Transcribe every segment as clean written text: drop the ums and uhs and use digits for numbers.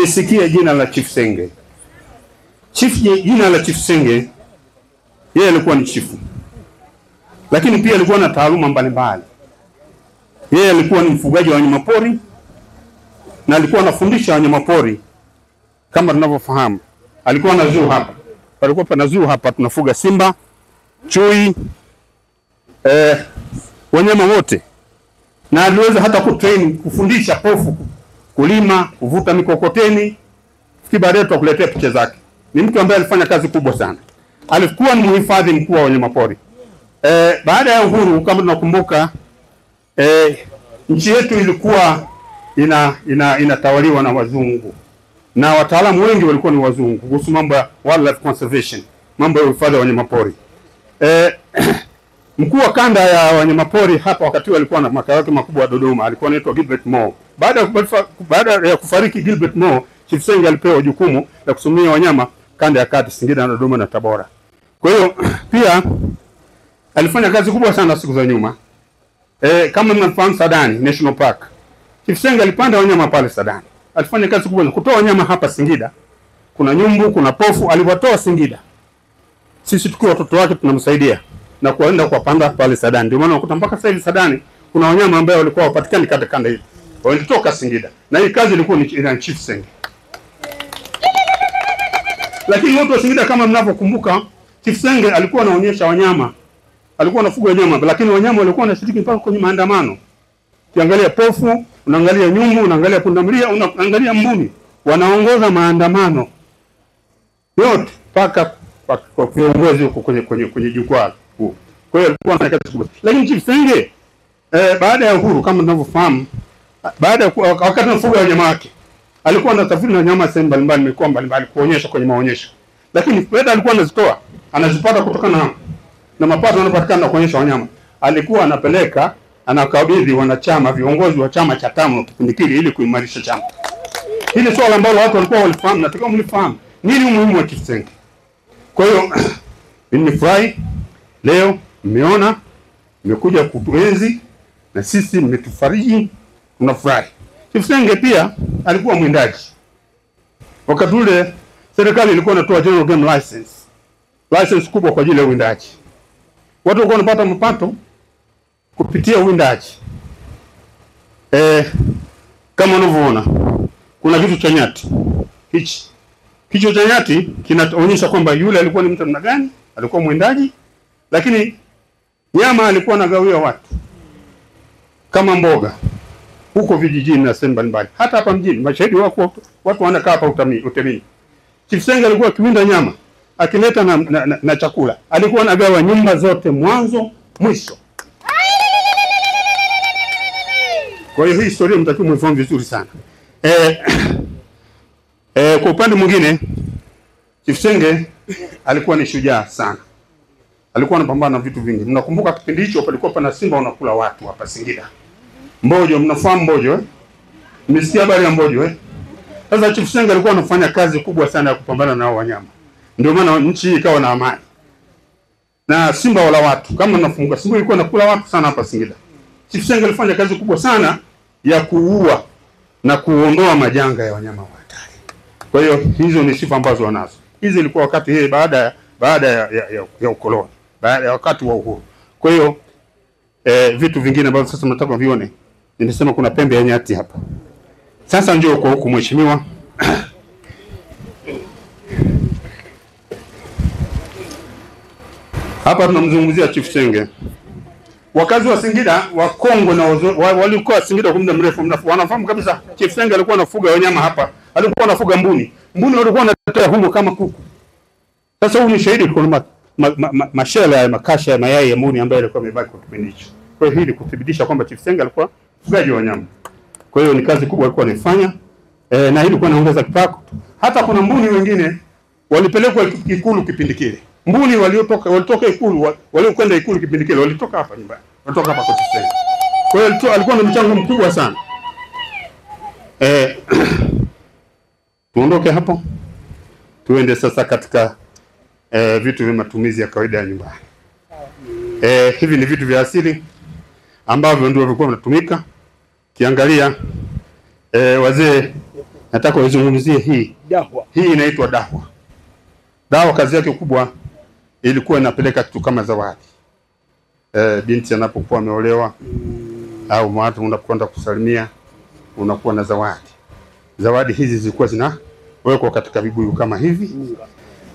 Sikia jina la Chief Senge. Jina la Chief Senge, yeye alikuwa ni chifu, lakini pia alikuwa na taaluma mbalimbali. Yeye alikuwa ni mfugaji wa wanyamapori na alikuwa anafundisha wanyamapori. Kama tunavyofahamu, alikuwa na zoo hapa. Palikuwa pana zoo hapa, tunafuga simba, chui, wanyama wote. Na aliweza hata kutrain, kufundisha pofu, kulima, kuvuta mikokoteni. Baadaye tutakuletea picha zake. Ni mtu ambaye alifanya kazi kubwa sana. Alikuwa ni mhifadhi mkuu wa wanyamapori. Baada ya uhuru, kama tunakumbuka, nchi yetu ilikuwa inatawaliwa na wazungu. Na wataalamu wengi walikuwa ni wazungu kuhusu mambo ya wildlife conservation, mambo ya uhifadhi wa wanyamapori. Mkuu wa kanda ya wanyamapori hapa wakati huo alikuwa na makao yake makubwa Dodoma, alikuwa anaitwa Gilbert Moore. Baada ya kufariki Gilbert Moore, Chief Senge alipewa jukumu la kusimamia wanyama kanda ya kati, Singida na Dodoma na Tabora. Kwa hiyo pia alifanya kazi kubwa sana siku za nyuma. Kama mnafahamu Sadani National Park, Chief Senge alipanda wanyama pale Sadani. Alifanya kazi kubwa kutoa wanyama hapa Singida. Kuna nyumbu, kuna pofu, aliwatoa Singida. Sisi tukiwa watoto wake tunamsaidia na kuenda kuwapanda pale Sadani. Ndio maana ukuta mpaka sasa hivi Sadani kuna wanyama ambao walikuwa wapatikani katika kanda hii. Walitoka Singida. Na hii kazi ilikuwa ni Chief Senge. Lakini watu wa Singida kama mnavyokumbuka, Chief Senge alikuwa anaonyesha wanyama. Alikuwa anafuga wanyama, lakini wanyama walikuwa wanashiriki mpaka kwenye maandamano. Ukiangalia pofu, unaangalia nyumbu, unaangalia pundamilia, unaangalia mbuni, wanaongoza maandamano yote mpaka kwa viongozi huko kwenye jukwaa. Kwa hiyo alikuwa anafanya kazi kubwa. Lakini Chief Senge baada ya uhuru, kama tunavyofahamu, wakati anafuga wanyama wake, alikuwa anasafiri na wanyama sehemu mbalimbali, mikoa mbalimbali kuonyesha kwenye maonyesho. Lakini fedha alikuwa anazitoa, anazipata kutokana na mapato yanayopatikana kuonyesha wanyama. Alikuwa anapeleka, anakabidhi wanachama, viongozi wa chama cha TANU kipindi kile ili kuimarisha chama. Hili swala ambalo watu walikuwa walifahamu na tukao mlifahamu nini umuhimu wa Chief Senge. Kwa hiyo nimefurahi leo mmeona mmekuja kutuenzi na sisi mmetufariji, tunafurahi. Chief Senge pia alikuwa mwindaji. Wakati ule serikali ilikuwa inatoa General Game License kubwa kwa ajili ya uwindaji. Watu walikuwa wanapata mapato kupitia uwindaji. Kama unavyoona kuna kitu cha nyati. Kichwa cha nyati kinaonyesha kwamba yule alikuwa ni mtu namna gani, alikuwa mwindaji, lakini nyama alikuwa anagawia watu kama mboga huko vijijini na sehemu mbalimbali. Hata hapa mjini mashahidi wako, watu wanakaa hapa utemini. Chief Senge alikuwa akiwinda nyama, akileta na chakula. Alikuwa anagawa nyumba zote mwanzo mwisho. Kwa hiyo hii historia mtakiwa mwifahamu vizuri sana. Kwa upande mwingine, Chief Senge alikuwa ni shujaa sana. Alikuwa anapambana na vitu vingi. Mnakumbuka kipindi hicho palikuwa pana simba wanakula watu hapa Singida. Mbojo, mnafahamu Mbojo? Mmesikia habari ya Mbojo? Sasa Chief Senge alikuwa anafanya kazi kubwa sana ya kupambana na hao wanyama. Ndio maana nchi hii ikawa na amani. Na simba wala watu, kama mnafunga, simba ilikuwa inakula watu sana hapa Singida. Chief Senge alifanya kazi kubwa sana ya kuua na kuondoa majanga ya wanyama hatari. Kwa hiyo hizo ni sifa ambazo wanazo. Hizi ilikuwa wakati yeye baada ya ukoloni, baada ya wakati wa uhuru. Kwa hiyo vitu vingine ambavyo sasa mnataka vione, nimesema kuna pembe ya nyati hapa. Sasa njoo kwa huku mheshimiwa. Hapa tunamzungumzia Chief Senge. Wakazi wa Singida, Wakongo na walikuwa Singida kwa muda mrefu, wanafahamu kabisa Chief Senge alikuwa anafuga wanyama hapa. Alikuwa anafuga mbuni. Mbuni walikuwa wanatoa humo kama kuku. Sasa huu ni shahidi kwa mashela ya makasha ya mayai ya mbuni ambayo yalikuwa yamebaki kwa kipindi hicho. Kwa hiyo hili kuthibitisha kwamba Chief Senge alikuwa mfugaji wa wanyama. Kwa hiyo ni kazi kubwa alikuwa anafanya, na hili kwa naongeza kipato. Hata kuna mbuni wengine walipelekwa Ikulu kipindi kile. Mbuni walitoka Ikulu, waliokwenda Ikulu kipindi kile walitoka hapa nyumbani. Walitoka hapa kwa Chief Senge. Kwa hiyo alikuwa na mchango mkubwa sana. Tuondoke hapo. Tuende sasa katika vitu vya matumizi ya kawaida ya nyumbani. Hivi ni vitu vya asili ambavyo ndio vilikuwa vinatumika. Kiangalia wazee nataka uzungumzie hii dahwa. Hii inaitwa dahwa. Dahwa kazi yake kubwa ilikuwa inapeleka kitu kama zawadi. Binti anapokuwa ameolewa au watu unapokwenda kusalimia unakuwa na zawadi. Zawadi hizi zilikuwa zinawekwa katika vibuyu kama hivi.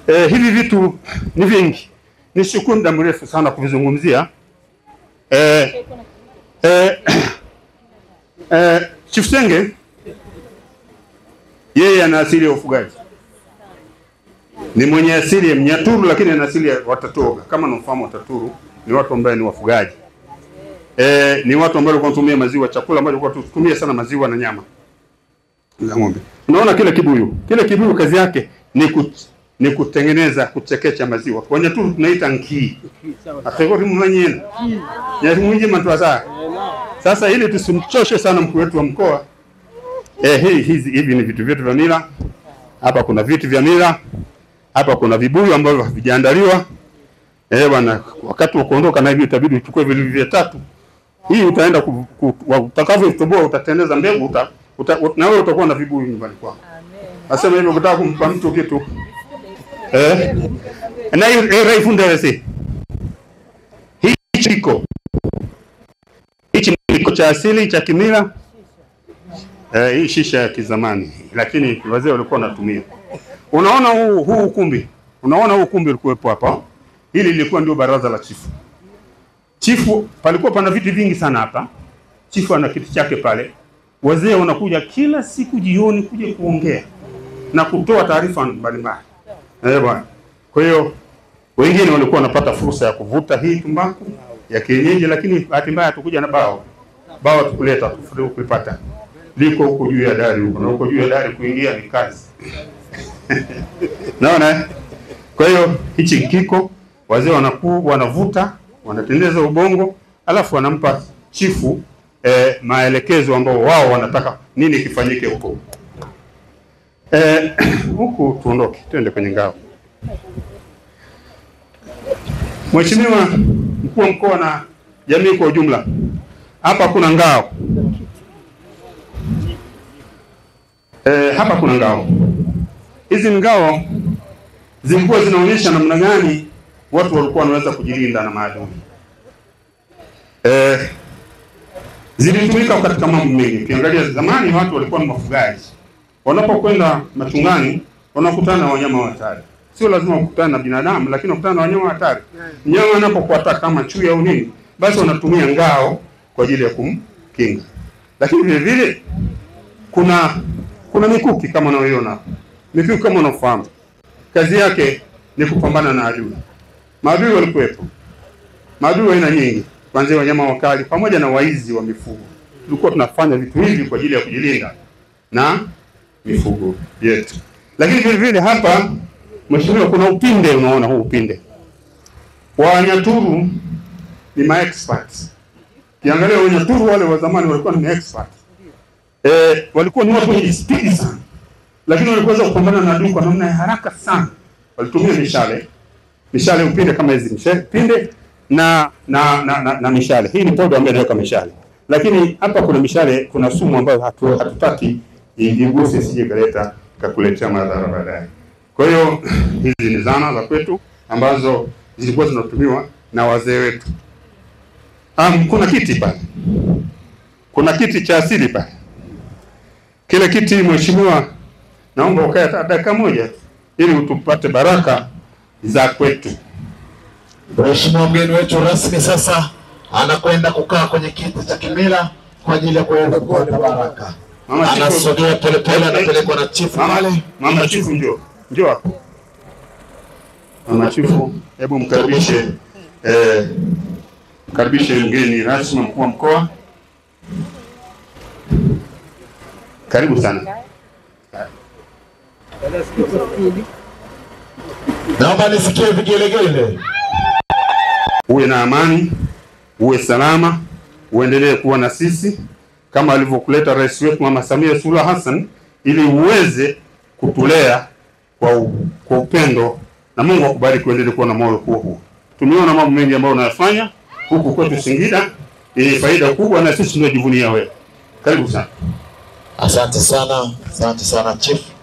Hivi vitu ni vingi. Nishukuru muda mrefu sana kuvizungumzia. Chief Senge yeye ana asili ya ufugaji. Ni mwenye asili ya Mnyaturu lakini ana asili ya Watatoga. Kama unafahamu Wataturu ni watu ambao ni wafugaji. Ni watu ambao wanatumia maziwa, chakula ambacho kwa tutumia sana maziwa na nyama za ng'ombe. Unaona kile kibuyu kazi yake ni kutengeneza kuchekecha maziwa. Kwa Nyaturu tunaita nkii. Atakori mwanyenye. Ya mwingi matwaza. Sasa ili tusimchoshe sana mkuu wetu wa mkoa, hivi ni vitu vyetu vya mila. Hapa kuna vitu vya mila. Hapa kuna vibuyu ambavyo havijaandaliwa. Bwana, wakati wa kuondoka na hivi itabidi uchukue vile vitatu. Hii utaenda utakavyotoboa utatengeneza mbegu na wewe utakuwa na vibuyu nyumbani kwako. Asema hivyo ukitaka kumpa mtu kitu. Na hiyo raifunderese. Hichi kiko cha asili cha kimila. Hii shisha ya kizamani lakini wazee walikuwa wanatumia. Unaona huu ukumbi. Unaona huu ukumbi ulikuwepo hapa. Hili lilikuwa ndio baraza la chifu. Chifu palikuwa pana viti vingi sana hapa. Chifu ana kiti chake pale. Wazee wanakuja kila siku jioni kuja kuongea na kutoa taarifa mbalimbali. Bwana. Kwa hiyo wengine walikuwa wanapata fursa ya kuvuta hii tumbaku ya kienyeji lakini bahati mbaya tukuja na bao. Bao tukuleta kulipata. Liko huko juu ya dari huko. Na huko juu ya dari kuingia ni kazi. Naona? Kwa hiyo hichi kiko wazee wanavuta, wanatengeneza ubongo, alafu wanampa chifu maelekezo ambao wao wanataka nini kifanyike huko. Huku tuondoke, twende kwenye ngao. Mheshimiwa mkuu wa mkoa na jamii kwa ujumla, hapa kuna ngao. Hapa kuna ngao. Hizi ngao zilikuwa zinaonyesha namna gani watu walikuwa wanaweza kujilinda na maadui. Zilitumika katika mambo mengi. Ukiangalia zamani watu walikuwa ni wafugaji. Wanapokwenda machungani wanakutana na wanyama hatari. Sio lazima wakutane na binadamu lakini wakutana na wanyama hatari. Mnyama anapokuata kama chui au nini, basi wanatumia ngao kwa ajili ya kumkinga. Lakini vile vile kuna mikuki kama unaoiona hapo. Mikuki kama unafahamu. Kazi yake ni kupambana na adui. Maadui walikuwepo. Maadui aina nyingi, kuanzia wanyama wakali pamoja na waizi wa mifugo. Tulikuwa tunafanya vitu hivi kwa ajili ya kujilinda na mifugo yetu. Lakini vile vile hapa mheshimiwa kuna upinde, unaona huu upinde. Wanyaturu ni ma-experts. Kiangalia Wanyaturu wale wa zamani walikuwa ni ma-experts. Walikuwa ni watu wenye speed sana. Lakini walikuweza kupambana na adui kwa namna ya haraka sana. Walitumia mishale upinde kama hizi pinde na mishale. Hii ni podo ambayo inaweka mishale. Lakini hapa kuna mishale, kuna sumu ambayo hatutaki iguse sije kaleta kakuletea madhara baadaye. Kwa hiyo hizi ni zana za kwetu ambazo zilikuwa zinatumiwa na wazee wetu. Kuna kiti pale. Kuna kiti cha asili pale. Kile kiti mheshimiwa, naomba ukae dakika moja ili utupate baraka za kwetu. Mheshimiwa mgeni wetu rasmi sasa anakwenda kukaa kwenye kiti cha kimila kwa ajili ya kuenda kupata baraka. Anasogea polepole, anapelekwa na chifu pale. Mama chifu njoo hapo. Mama chifu, hebu mkaribishe mgeni rasmi mkuu wa mkoa. Karibu sana. Naomba nisikie vigelegele. Uwe na amani, uwe salama, uendelee kuwa na sisi kama alivyokuleta rais wetu Mama Samia Suluhu Hassan ili uweze kutulea kwa upendo, na Mungu akubariki uendelee kuwa na moyo huo. Tumeona mambo mengi ambayo unayofanya huku kwetu Singida, ni faida kubwa na sisi tunajivunia wewe. Karibu sana. Asante sana Chief.